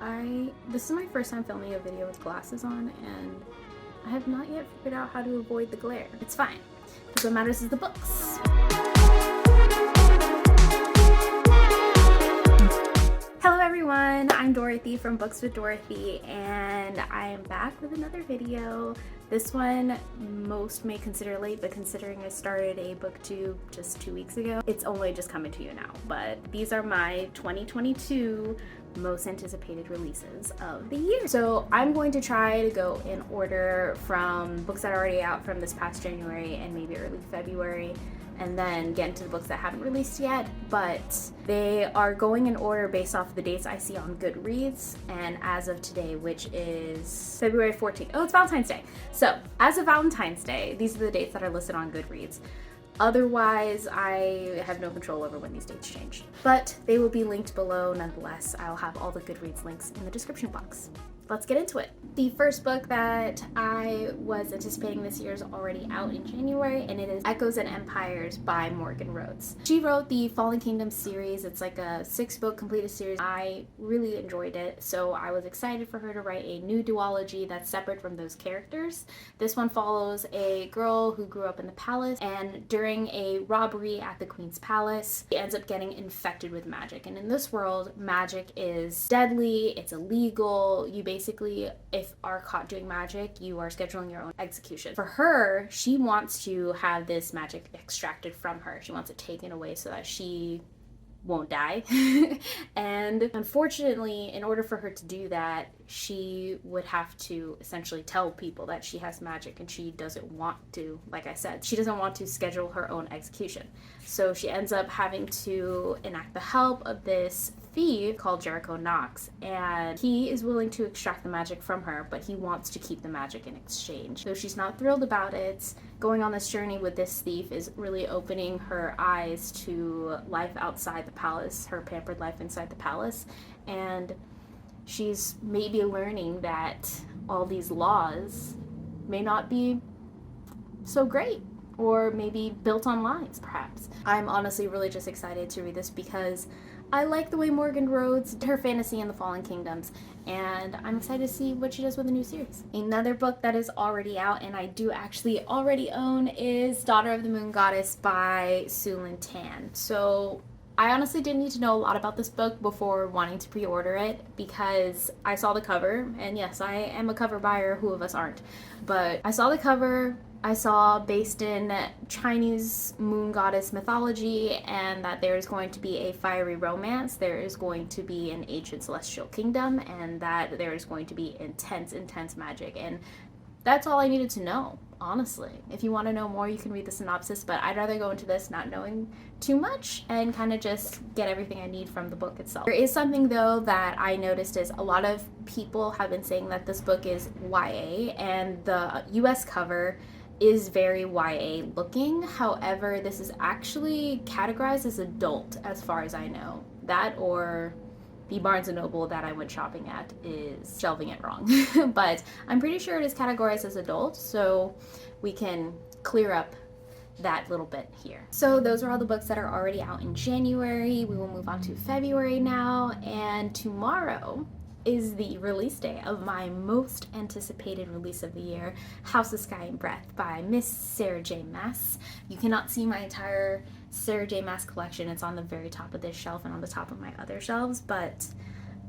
This is my first time filming a video with glasses on, and I have not yet figured out how to avoid the glare. It's fine, because what matters is the books. Hello everyone, I'm Dorothy from Books with Dorothy, and I am back with another video. This one most may consider late, but considering I started a booktube just 2 weeks ago, it's only just coming to you now. But these are my 2022 most anticipated releases of the year. So I'm going to try to go in order from books that are already out from this past January and maybe early February, and then get into the books that haven't released yet, but they are going in order based off of the dates I see on Goodreads, and as of today, which is February 14th. Oh, it's Valentine's Day. So as of Valentine's Day, these are the dates that are listed on Goodreads. Otherwise, I have no control over when these dates change, but they will be linked below nonetheless. I'll have all the Goodreads links in the description box. Let's get into it. The first book that I was anticipating this year is already out in January, and it is Echoes and Empires by Morgan Rhodes. She wrote the Fallen Kingdom series. It's like a 6-book completed series. I really enjoyed it, so I was excited for her to write a new duology that's separate from those characters. This one follows a girl who grew up in the palace, and during a robbery at the Queen's Palace, she ends up getting infected with magic. And in this world, magic is deadly, it's illegal. You basically, if are caught doing magic, you are scheduling your own execution. For her, she wants to have this magic extracted from her. She wants it taken away so that she won't die. And unfortunately, in order for her to do that, she would have to essentially tell people that she has magic, and she doesn't want to, like I said, she doesn't want to schedule her own execution. So she ends up having to enact the help of this thief called Jericho Knox, and he is willing to extract the magic from her, but he wants to keep the magic in exchange. So she's not thrilled about it. Going on this journey with this thief is really opening her eyes to life outside the palace, her pampered life inside the palace, and she's maybe learning that all these laws may not be so great, or maybe built on lies, perhaps. I'm honestly really just excited to read this because I like the way Morgan Rhodes did her fantasy in the Fallen Kingdoms, and I'm excited to see what she does with the new series. Another book that is already out, and I do actually already own, is Daughter of the Moon Goddess by Su Lin Tan. So I honestly didn't need to know a lot about this book before wanting to pre-order it, because I saw the cover, and yes, I am a cover buyer, who of us aren't, but I saw the cover, I saw based in Chinese moon goddess mythology, and that there is going to be a fiery romance, there is going to be an ancient celestial kingdom, and that there is going to be intense magic, and that's all I needed to know, honestly. If you want to know more, you can read the synopsis, but I'd rather go into this not knowing too much and kind of just get everything I need from the book itself. There is something though that I noticed is a lot of people have been saying that this book is YA, and the US cover is very YA looking. However, this is actually categorized as adult as far as I know. That, or the Barnes & Noble that I went shopping at is shelving it wrong. But I'm pretty sure it is categorized as adult, so we can clear up that little bit here. So those are all the books that are already out in January. We will move on to February now, and tomorrow is the release day of my most anticipated release of the year, House of Sky and Breath by Miss Sarah J. Maas. You cannot see my entire Sarah J. Maas collection. It's on the very top of this shelf and on the top of my other shelves, but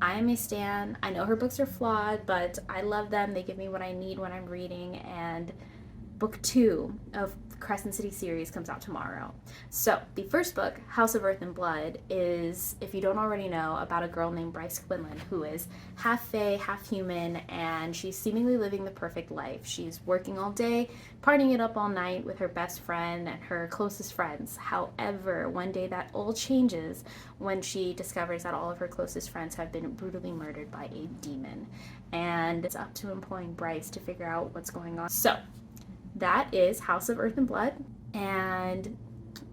I am a stan. I know her books are flawed, but I love them. They give me what I need when I'm reading, and book 2 of Crescent City series comes out tomorrow. So the first book, House of Earth and Blood, is, if you don't already know, about a girl named Bryce Quinlan who is half fae, half human, and she's seemingly living the perfect life. She's working all day, partying it up all night with her best friend and her closest friends. However, one day that all changes when she discovers that all of her closest friends have been brutally murdered by a demon, and it's up to employing Bryce to figure out what's going on. So that is House of Earth and Blood, and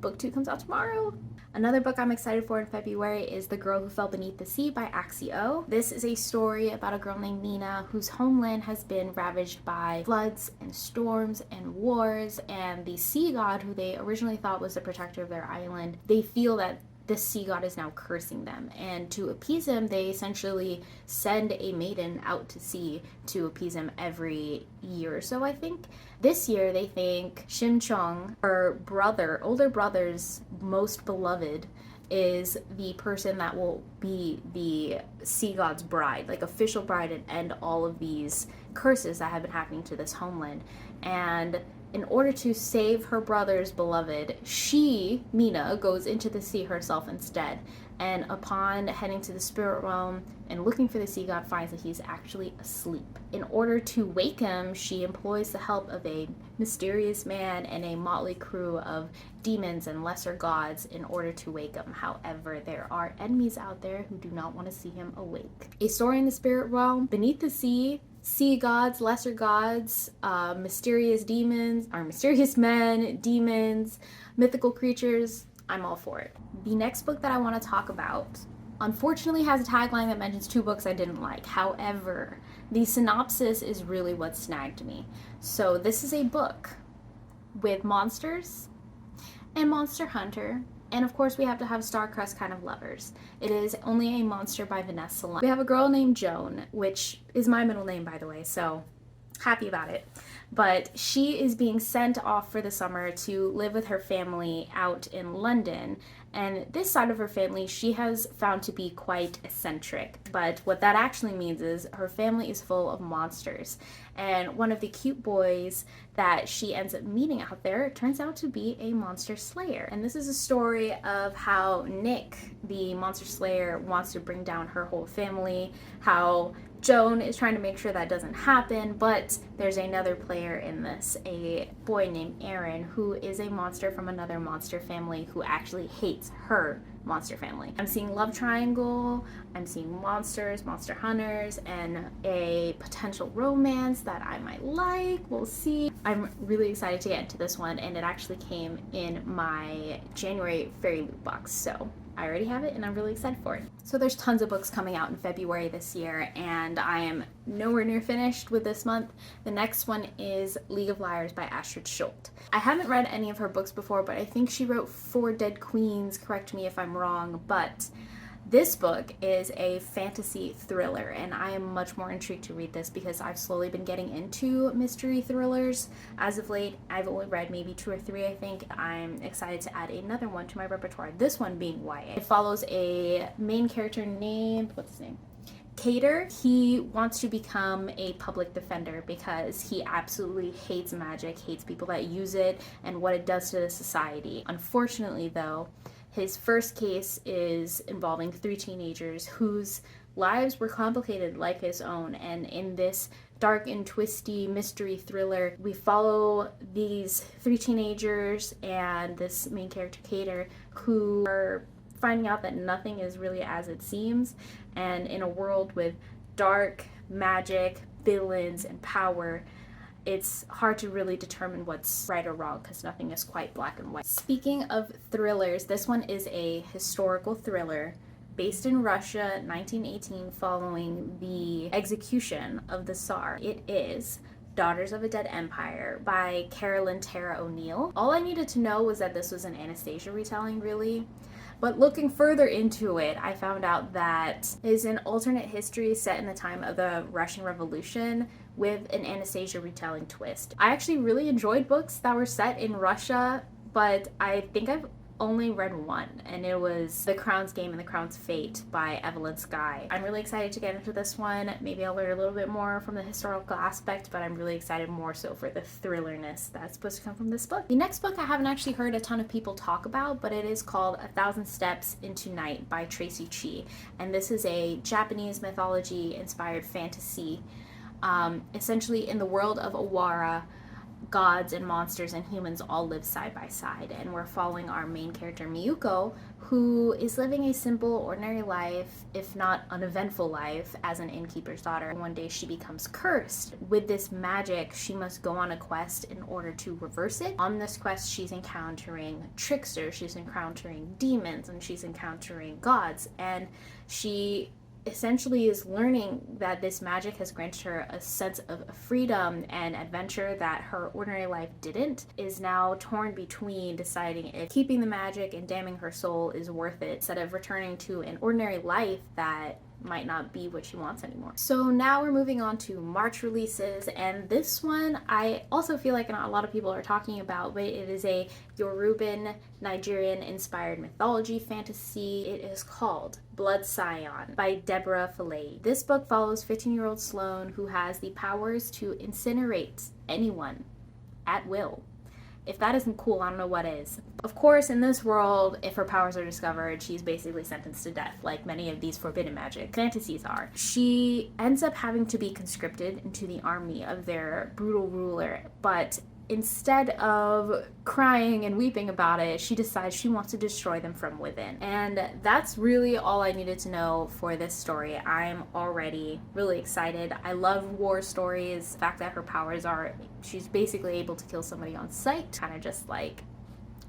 book 2 comes out tomorrow. Another book I'm excited for in February is The Girl Who Fell Beneath the Sea by Axio. This is a story about a girl named Nina whose homeland has been ravaged by floods and storms and wars, and the sea god, who they originally thought was the protector of their island, they feel that this sea god is now cursing them. And to appease him, they essentially send a maiden out to sea to appease him every year or so, I think. This year, they think Shimchong, her brother, older brother's most beloved, is the person that will be the sea god's bride, like official bride, and end all of these curses that have been happening to this homeland. And in order to save her brother's beloved, she, Mina, goes into the sea herself instead. And upon heading to the spirit realm and looking for the sea god, finds that he's actually asleep. In order to wake him, she employs the help of a mysterious man and a motley crew of demons and lesser gods in order to wake him. However, there are enemies out there who do not want to see him awake. A story in the spirit realm. Beneath the sea, sea gods, lesser gods, mysterious demons, or mysterious men, demons, mythical creatures. I'm all for it. The next book that I want to talk about, unfortunately, has a tagline that mentions 2 books I didn't like. However, the synopsis is really what snagged me. So this is a book with monsters and Monster Hunter, and of course we have to have star-crossed kind of lovers. It is Only a Monster by Vanessa Lund. We have a girl named Joan, which is my middle name, by the way, so happy about it. But she is being sent off for the summer to live with her family out in London. And this side of her family she has found to be quite eccentric. But what that actually means is her family is full of monsters. And one of the cute boys that she ends up meeting out there turns out to be a monster slayer. And this is a story of how Nick, the monster slayer, wants to bring down her whole family, how Joan is trying to make sure that doesn't happen, but there's another player in this, a boy named Aaron, who is a monster from another monster family who actually hates her monster family. I'm seeing love triangle, I'm seeing monsters, monster hunters, and a potential romance that I might like. We'll see. I'm really excited to get into this one, and it actually came in my January fairy loot box, so I already have it and I'm really excited for it. So there's tons of books coming out in February this year, and I am nowhere near finished with this month. The next one is League of Liars by Astrid Schult. I haven't read any of her books before, but I think she wrote 4 Dead Queens, correct me if I'm wrong, but this book is a fantasy thriller, and I am much more intrigued to read this because I've slowly been getting into mystery thrillers. As of late, I've only read maybe 2 or 3, I think. I'm excited to add another one to my repertoire, this one being YA. It follows a main character named, what's his name? Cater. He wants to become a public defender because he absolutely hates magic, hates people that use it, and what it does to the society. Unfortunately, though, his first case is involving 3 teenagers whose lives were complicated like his own, and in this dark and twisty mystery thriller, we follow these 3 teenagers and this main character, Cater, who are finding out that nothing is really as it seems, and in a world with dark magic, villains, and power, it's hard to really determine what's right or wrong because nothing is quite black and white. Speaking of thrillers, this one is a historical thriller based in Russia, 1918, following the execution of the Tsar. It is Daughters of a Dead Empire by Carolyn Tara O'Neill. All I needed to know was that this was an Anastasia retelling, really. But looking further into it, I found out that it is an alternate history set in the time of the Russian Revolution with an Anastasia retelling twist. I actually really enjoyed books that were set in Russia, but I think I've only read one, and it was The Crown's Game and the Crown's Fate by Evelyn Skye. I'm really excited to get into this one. Maybe I'll learn a little bit more from the historical aspect, but I'm really excited more so for the thrillerness that's supposed to come from this book. The next book I haven't actually heard a ton of people talk about, but it is called 1,000 Steps into Night by Tracy Chee, and this is a Japanese mythology inspired fantasy. Essentially, in the world of Awara, gods and monsters and humans all live side by side, and we're following our main character Miyuko, who is living a simple, ordinary life, if not uneventful life, as an innkeeper's daughter. One day she becomes cursed. With this magic, she must go on a quest in order to reverse it. On this quest, she's encountering tricksters, she's encountering demons, and she's encountering gods, and she essentially is learning that this magic has granted her a sense of freedom and adventure that her ordinary life didn't, is now torn between deciding if keeping the magic and damning her soul is worth it instead of returning to an ordinary life that might not be what she wants anymore. So now we're moving on to March releases, and this one I also feel like not a lot of people are talking about, but it is a Yoruban Nigerian inspired mythology fantasy. It is called Blood Scion by Deborah Falae. This book follows 15-year-old Sloane, who has the powers to incinerate anyone at will. If that isn't cool, I don't know what is. Of course, in this world, if her powers are discovered, she's basically sentenced to death, like many of these forbidden magic fantasies are. She ends up having to be conscripted into the army of their brutal ruler, but instead of crying and weeping about it, she decides she wants to destroy them from within. And that's really all I needed to know for this story. I'm already really excited. I love war stories. The fact that her powers are, she's basically able to kill somebody on sight, kind of just like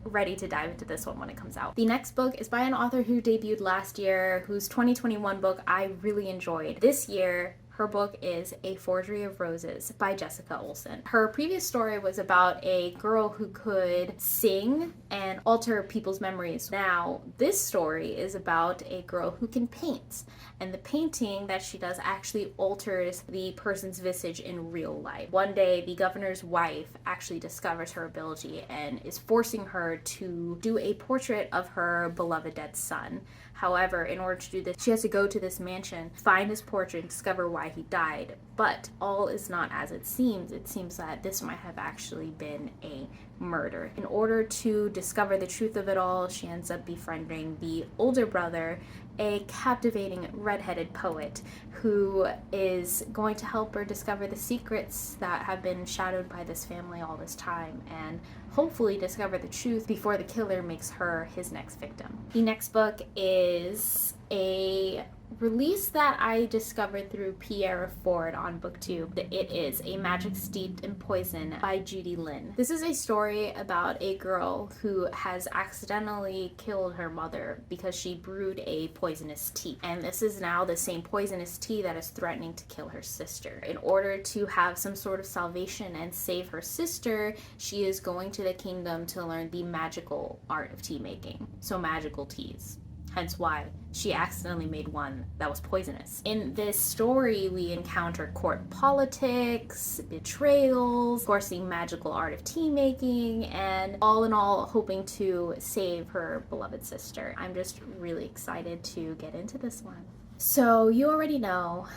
ready to dive into this one when it comes out. The next book is by an author who debuted last year, whose 2021 book I really enjoyed. This year, her book is A Forgery of Roses by Jessica Olsen. Her previous story was about a girl who could sing and alter people's memories. Now, this story is about a girl who can paint, and the painting that she does actually alters the person's visage in real life. One day, the governor's wife actually discovers her ability and is forcing her to do a portrait of her beloved dead son. However, in order to do this, she has to go to this mansion, find his portrait, and discover why he died. But all is not as it seems. It seems that this might have actually been a murder. In order to discover the truth of it all, she ends up befriending the older brother, a captivating redheaded poet who is going to help her discover the secrets that have been shadowed by this family all this time, and hopefully discover the truth before the killer makes her his next victim. The next book is a release that I discovered through Pierre Ford on BookTube. It is A Magic Steeped in Poison by Judy Lynn. This is a story about a girl who has accidentally killed her mother because she brewed a poisonous tea. And this is now the same poisonous tea that is threatening to kill her sister. In order to have some sort of salvation and save her sister, she is going to the kingdom to learn the magical art of tea making. So magical teas. Hence why she accidentally made one that was poisonous. In this story, we encounter court politics, betrayals, of course the magical art of tea making, and all in all, hoping to save her beloved sister. I'm just really excited to get into this one. So you already know,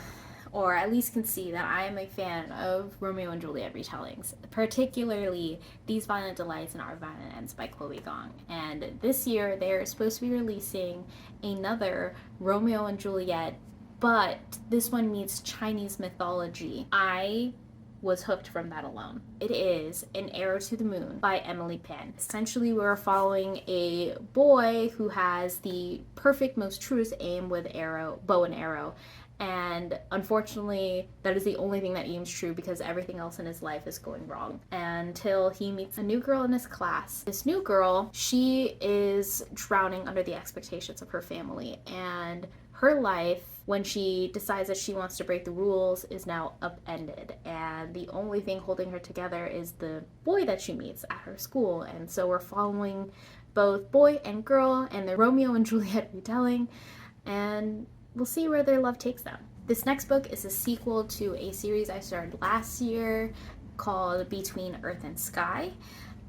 or at least can see, that I am a fan of Romeo and Juliet retellings, particularly These Violent Delights and Our Violent Ends by Chloe Gong. And this year they're supposed to be releasing another Romeo and Juliet, but this one meets Chinese mythology. I was hooked from that alone. It is An Arrow to the Moon by Emily Pan. Essentially, we're following a boy who has the perfect, most truest aim with bow and arrow. And unfortunately, that is the only thing that aims true because everything else in his life is going wrong. Until he meets a new girl in his class. This new girl, she is drowning under the expectations of her family. And her life, when she decides that she wants to break the rules, is now upended. And the only thing holding her together is the boy that she meets at her school. And so we're following both boy and girl and the Romeo and Juliet retelling. And we'll see where their love takes them. This next book is a sequel to a series I started last year called Between Earth and Sky.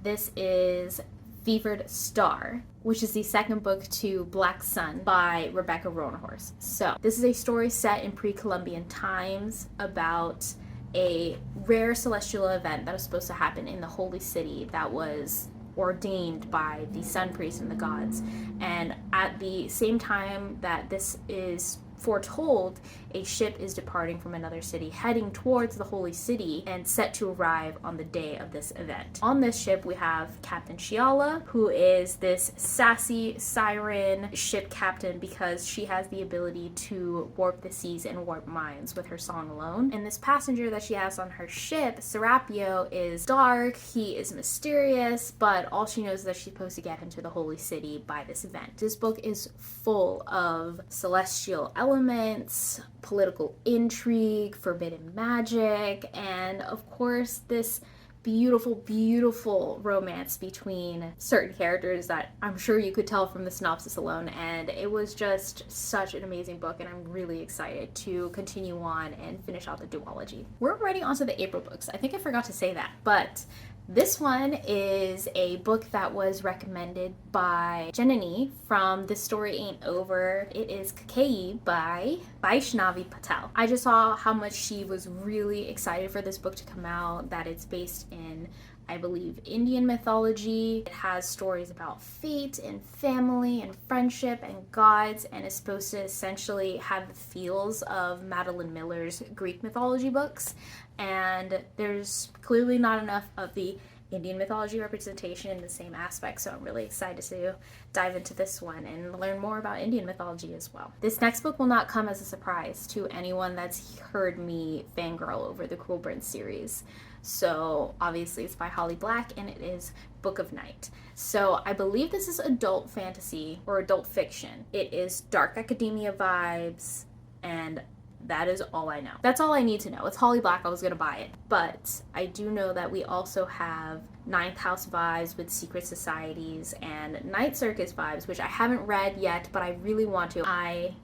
This is Fevered Star, which is the second book to Black Sun by Rebecca Roanhorse. So this is a story set in pre-Columbian times about a rare celestial event that was supposed to happen in the Holy City that was ordained by the sun priest and the gods. And at the same time that this is foretold, a ship is departing from another city heading towards the holy city and set to arrive on the day of this event. On this ship we have Captain Shiala, who is this sassy siren ship captain because she has the ability to warp the seas and warp minds with her song alone. And this passenger that she has on her ship, Serapio, is dark, he is mysterious, but all she knows is that she's supposed to get him to the holy city by this event. This book is full of celestial elements elements, political intrigue, forbidden magic, and of course this beautiful, beautiful romance between certain characters that I'm sure you could tell from the synopsis alone. And it was just such an amazing book, and I'm really excited to continue on and finish out the duology. We're already onto the April books. I think I forgot to say that, but this one is a book that was recommended by Janani from The Story Ain't Over. It is Kaikeyi by Vaishnavi Patel. I just saw how much she was really excited for this book to come out, that it's based in, I believe, Indian mythology. It has stories about fate and family and friendship and gods, and is supposed to essentially have the feels of Madeline Miller's Greek mythology books. And there's clearly not enough of the Indian mythology representation in the same aspect, so I'm really excited to dive into this one and learn more about Indian mythology as well. This next book will not come as a surprise to anyone that's heard me fangirl over the Cruel Prince series. So obviously it's by Holly Black, and it is Book of Night. So I believe this is adult fantasy or adult fiction. It is dark academia vibes, and that is all I know. That's all I need to know. It's Holly Black. I was gonna buy it. But I do know that we also have Ninth House vibes with secret societies and Night Circus vibes, which I haven't read yet, but I really want to. I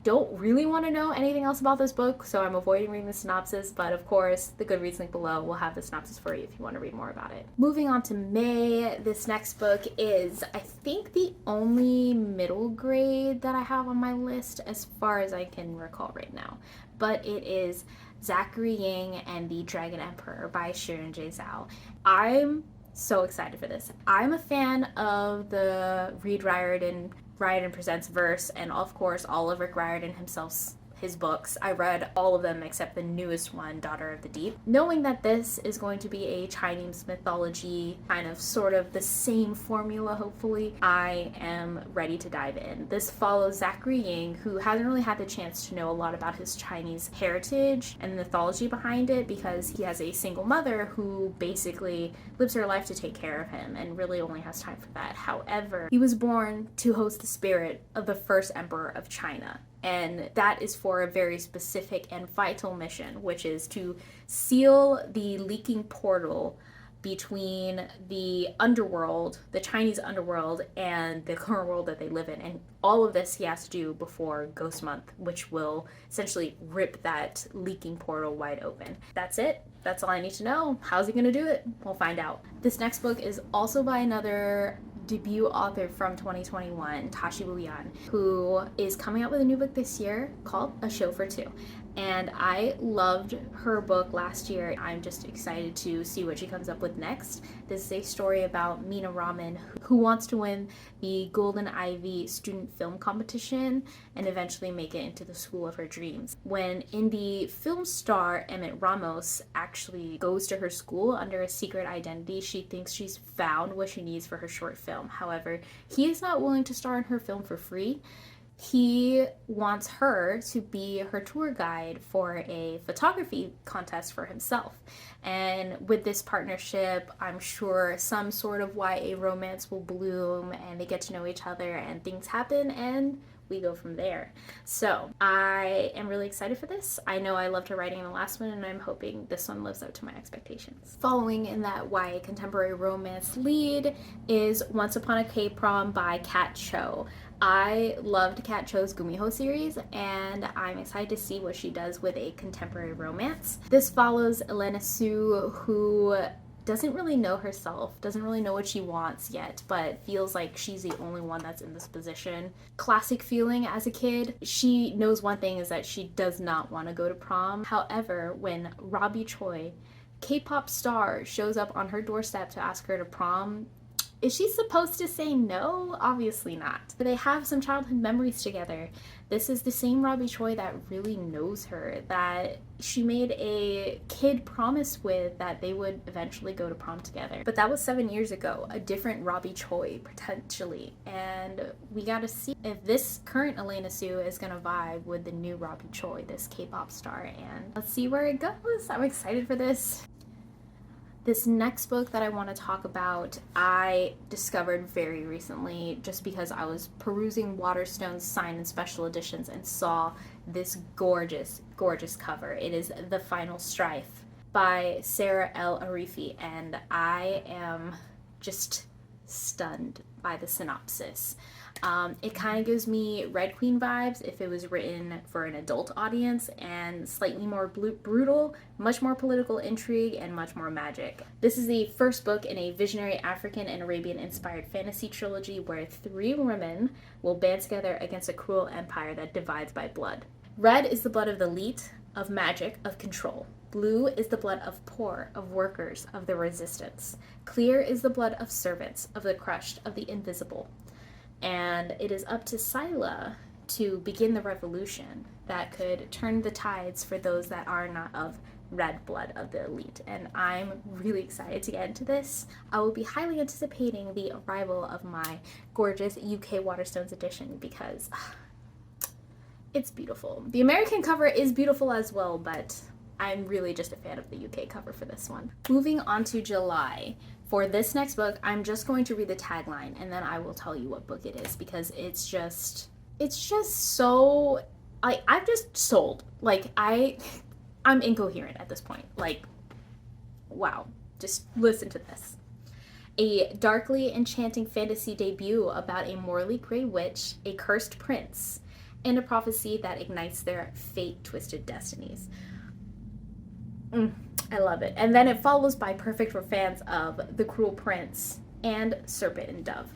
don't really want to know anything else about this book, so I'm avoiding reading the synopsis, but of course the Goodreads link below will have the synopsis for you if you want to read more about it. Moving on to May, this next book is, I think, the only middle grade that I have on my list as far as I can recall right now, but it is Zachary, Ying, and the Dragon Emperor by Sharon J. Zhao. I'm so excited for this. I'm a fan of the Reed Riordan Presents verse, and of course all of Rick Riordan himself, his books. I read all of them except the newest one, Daughter of the Deep. Knowing that this is going to be a Chinese mythology, kind of sort of the same formula, hopefully, I am ready to dive in. This follows Zachary Ying, who hasn't really had the chance to know a lot about his Chinese heritage and the mythology behind it, because he has a single mother who basically lives her life to take care of him and really only has time for that. However, he was born to host the spirit of the first emperor of China, and that is for a very specific and vital mission, which is to seal the leaking portal between the underworld, the Chinese underworld, and the current world that they live in. And all of this he has to do before Ghost Month, which will essentially rip that leaking portal wide open. That's it. That's all I need to know. How's he gonna do it? We'll find out. This next book is also by another debut author from 2021, Tashi Wuyan, who is coming out with a new book this year called A Show for Two. And I loved her book last year. I'm just excited to see what she comes up with next. This is a story about Mina Raman, who wants to win the Golden Ivy student film competition and eventually make it into the school of her dreams. When indie film star Emmett Ramos actually goes to her school under a secret identity, she thinks she's found what she needs for her short film. However, he is not willing to star in her film for free. He wants her to be her tour guide for a photography contest for himself. And with this partnership, I'm sure some sort of YA romance will bloom, and they get to know each other and things happen, and we go from there. So I am really excited for this. I know I loved her writing in the last one, and I'm hoping this one lives up to my expectations. Following in that YA contemporary romance lead is Once Upon a K-Prom by Kat Cho. I loved Kat Cho's Gumiho series, and I'm excited to see what she does with a contemporary romance. This follows Elena Sue, who doesn't really know herself, doesn't really know what she wants yet, but feels like she's the only one that's in this position. Classic feeling as a kid. She knows one thing is that she does not want to go to prom. However, when Robbie Choi, K-pop star, shows up on her doorstep to ask her to prom, is she supposed to say no? Obviously not. They have some childhood memories together. This is the same Robbie Choi that really knows her, that she made a kid promise with that they would eventually go to prom together. But that was 7 years ago, a different Robbie Choi, potentially. And we gotta see if this current Elena Sue is gonna vibe with the new Robbie Choi, this K-pop star, and let's see where it goes. I'm excited for this. This next book that I want to talk about, I discovered very recently just because I was perusing Waterstone's Scion and special editions and saw this gorgeous, gorgeous cover. It is The Final Strife by Sarah L. Arifi, and I am just stunned by the synopsis. It kind of gives me Red Queen vibes if it was written for an adult audience, and slightly more brutal, much more political intrigue, and much more magic. This is the first book in a visionary African and Arabian inspired fantasy trilogy where 3 women will band together against a cruel empire that divides by blood. Red is the blood of the elite, of magic, of control. Blue is the blood of poor, of workers, of the resistance. Clear is the blood of servants, of the crushed, of the invisible. And it is up to Scylla to begin the revolution that could turn the tides for those that are not of red blood, of the elite. And I'm really excited to get into this. I will be highly anticipating the arrival of my gorgeous UK Waterstones edition because it's beautiful. The American cover is beautiful as well, but I'm really just a fan of the UK cover for this one. Moving on to July. For this next book, I'm just going to read the tagline and then I will tell you what book it is because it's just so, I'm just sold. Like, I'm incoherent at this point. Like, wow, just listen to this. A darkly enchanting fantasy debut about a morally gray witch, a cursed prince, and a prophecy that ignites their fate-twisted destinies. I love it. And then it follows by perfect for fans of The Cruel Prince and Serpent and Dove.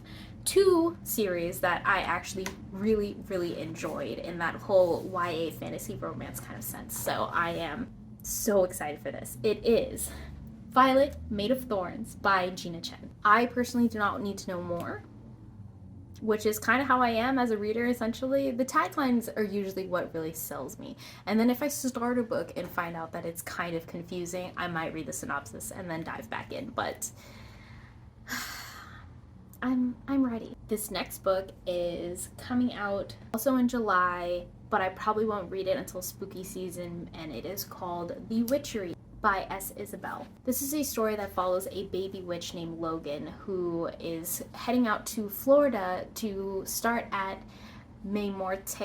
2 series that I actually really, really enjoyed in that whole YA fantasy romance kind of sense. So I am so excited for this. It is Violet, Made of Thorns by Gina Chen. I personally do not need to know more, which is kind of how I am as a reader, essentially. The taglines are usually what really sells me. And then if I start a book and find out that it's kind of confusing, I might read the synopsis and then dive back in. But I'm ready. This next book is coming out also in July, but I probably won't read it until spooky season, and it is called The Witchery by S. Isabel. This is a story that follows a baby witch named Logan who is heading out to Florida to start at Maymort's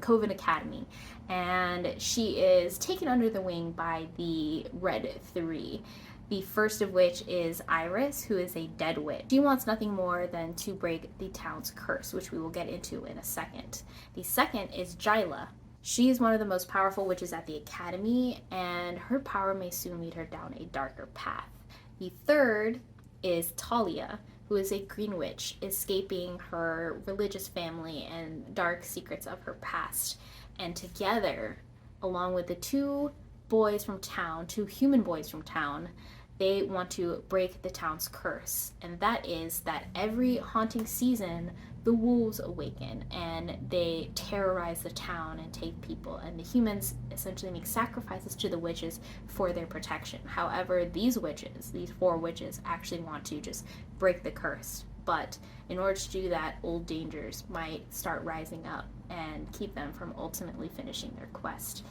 Coven Academy, and she is taken under the wing by the Red Three. The first of which is Iris, who is a dead witch. She wants nothing more than to break the town's curse, which we will get into in a second. The second is Jyla. She is one of the most powerful witches at the academy, and her power may soon lead her down a darker path. The third is Talia, who is a green witch, escaping her religious family and dark secrets of her past. And together, along with the 2 boys from town, 2 human boys from town, they want to break the town's curse. And that is that every haunting season, the wolves awaken and they terrorize the town and take people, and the humans essentially make sacrifices to the witches for their protection. However, these 4 witches actually want to just break the curse, but in order to do that, old dangers might start rising up and keep them from ultimately finishing their quest.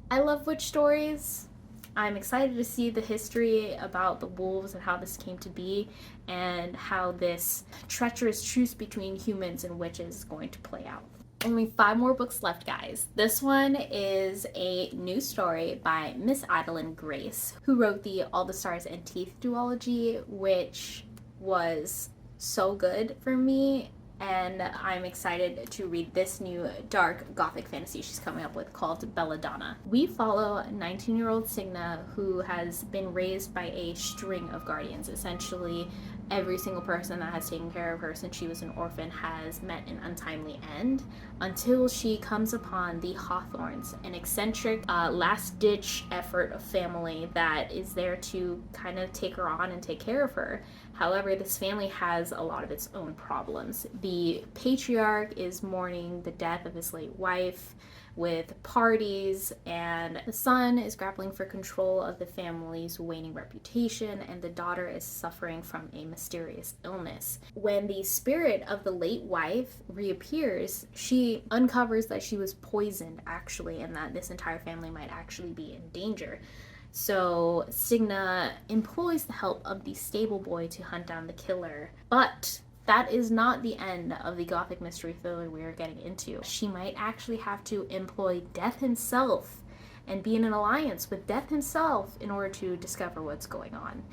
I love witch stories. I'm excited to see the history about the wolves and how this came to be, and how this treacherous truce between humans and witches is going to play out. Only 5 more books left, guys. This one is a new story by Miss Adeline Grace, who wrote the All the Stars and Teeth duology, which was so good for me. And I'm excited to read this new dark gothic fantasy she's coming up with called Belladonna. We follow 19-year-old Signa, who has been raised by a string of guardians. Essentially, every single person that has taken care of her since she was an orphan has met an untimely end, until she comes upon the Hawthorns, an eccentric, last-ditch effort of family that is there to kind of take her on and take care of her. However, this family has a lot of its own problems. The patriarch is mourning the death of his late wife with parties, and the son is grappling for control of the family's waning reputation, and the daughter is suffering from a mysterious illness. When the spirit of the late wife reappears, she uncovers that she was poisoned, actually, and that this entire family might actually be in danger. So Signa employs the help of the stable boy to hunt down the killer, but that is not the end of the gothic mystery thriller we are getting into. She might actually have to employ Death himself and be in an alliance with Death himself in order to discover what's going on.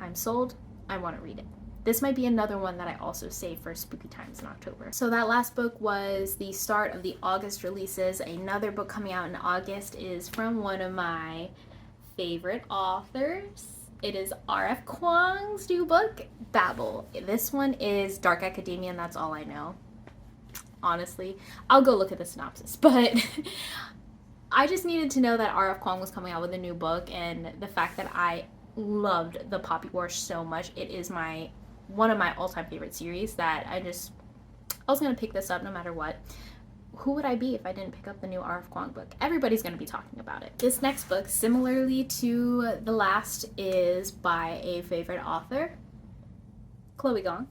I'm sold. I want to read it. This might be another one that I also save for spooky times in October. So that last book was the start of the August releases. Another book coming out in August is from one of my favorite authors. It is R.F. Kuang's new book, Babel. This one is dark academia, and that's all I know. Honestly, I'll go look at the synopsis, but I just needed to know that R.F. Kuang was coming out with a new book, and the fact that I loved the Poppy War so much. It is one of my all-time favorite series that I was gonna pick this up no matter what. Who would I be if I didn't pick up the new R.F. Kuang book? Everybody's gonna be talking about it. This next book, similarly to the last, is by a favorite author, Chloe Gong,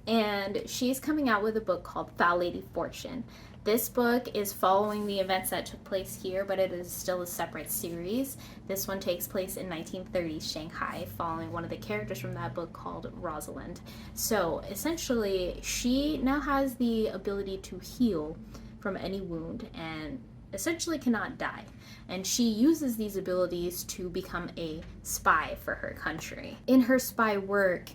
and she's coming out with a book called Foul Lady Fortune. This book is following the events that took place here, but it is still a separate series. This one takes place in 1930s Shanghai, following one of the characters from that book called Rosalind. So essentially, she now has the ability to heal from any wound and essentially cannot die. And she uses these abilities to become a spy for her country. In her spy work,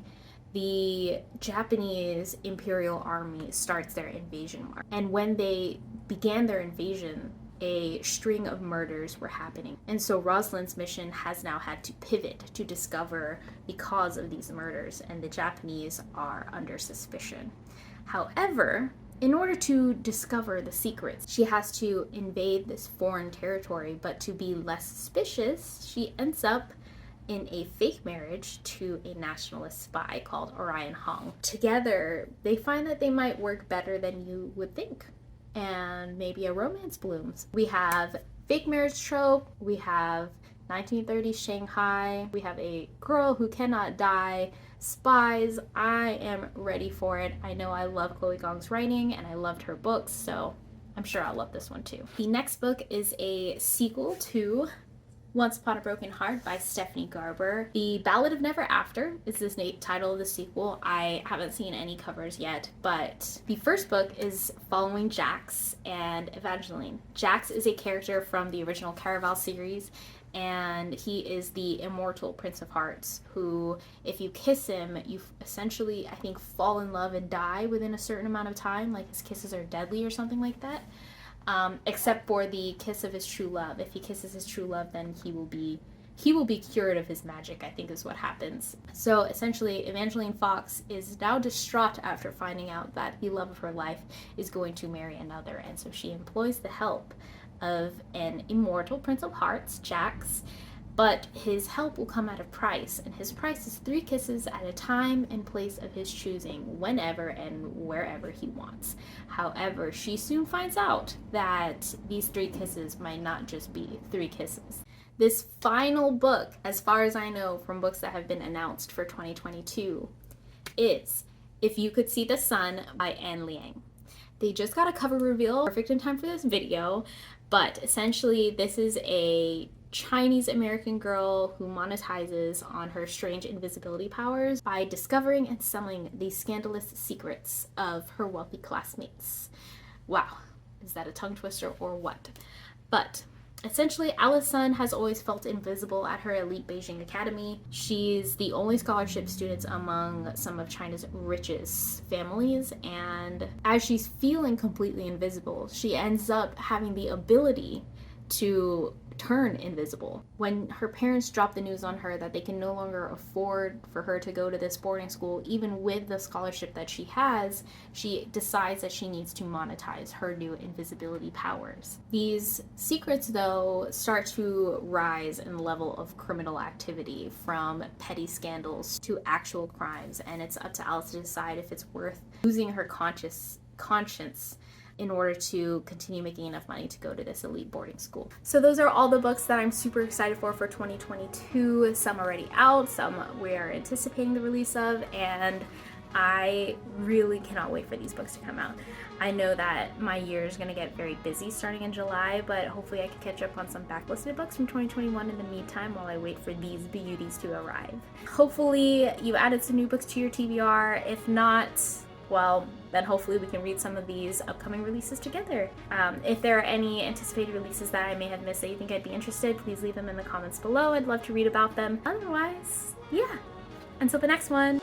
the Japanese Imperial Army starts their invasion march. And when they began their invasion, a string of murders were happening. And so Rosalind's mission has now had to pivot to discover the cause of these murders, and the Japanese are under suspicion. However, in order to discover the secrets, she has to invade this foreign territory, but to be less suspicious, she ends up in a fake marriage to a nationalist spy called Orion Hong. Together, they find that they might work better than you would think, and maybe a romance blooms. We have fake marriage trope, we have 1930s Shanghai, we have a girl who cannot die, spies. I am ready for it. I know I love Chloe Gong's writing and I loved her books, so I'm sure I'll love this one too. The next book is a sequel to Once Upon a Broken Heart by Stephanie Garber. The Ballad of Never After is the title of the sequel. I haven't seen any covers yet, but the first book is following Jax and Evangeline. Jax is a character from the original Caraval series, and he is the immortal Prince of Hearts who, if you kiss him, you essentially, I think, fall in love and die within a certain amount of time, like his kisses are deadly or something like that. Except for the kiss of his true love. If he kisses his true love, then he will be cured of his magic, I think is what happens. So essentially, Evangeline Fox is now distraught after finding out that the love of her life is going to marry another, and so she employs the help of an immortal Prince of Hearts, Jax, but his help will come at a price, and his price is 3 kisses at a time and place of his choosing, whenever and wherever he wants. However, she soon finds out that these 3 kisses might not just be 3 kisses. This final book, as far as I know from books that have been announced for 2022, is If You Could See the Sun by Anne Liang. They just got a cover reveal, perfect in time for this video, but essentially this is a Chinese American girl who monetizes on her strange invisibility powers by discovering and selling the scandalous secrets of her wealthy classmates. Wow, is that a tongue twister or what? But essentially, Alice Sun has always felt invisible at her elite Beijing academy. She's the only scholarship student among some of China's richest families, and as she's feeling completely invisible, she ends up having the ability to turn invisible. When her parents drop the news on her that they can no longer afford for her to go to this boarding school, even with the scholarship that she has, she decides that she needs to monetize her new invisibility powers. These secrets, though, start to rise in the level of criminal activity, from petty scandals to actual crimes, and it's up to Alice to decide if it's worth losing her conscience in order to continue making enough money to go to this elite boarding school. So those are all the books that I'm super excited for 2022. Some already out, some we're anticipating the release of, and I really cannot wait for these books to come out. I know that my year is going to get very busy starting in July, but hopefully I can catch up on some backlisted books from 2021 in the meantime while I wait for these beauties to arrive. Hopefully you added some new books to your TBR. If not, well, then hopefully we can read some of these upcoming releases together. If there are any anticipated releases that I may have missed that you think I'd be interested, please leave them in the comments below. I'd love to read about them. Otherwise, yeah. Until the next one.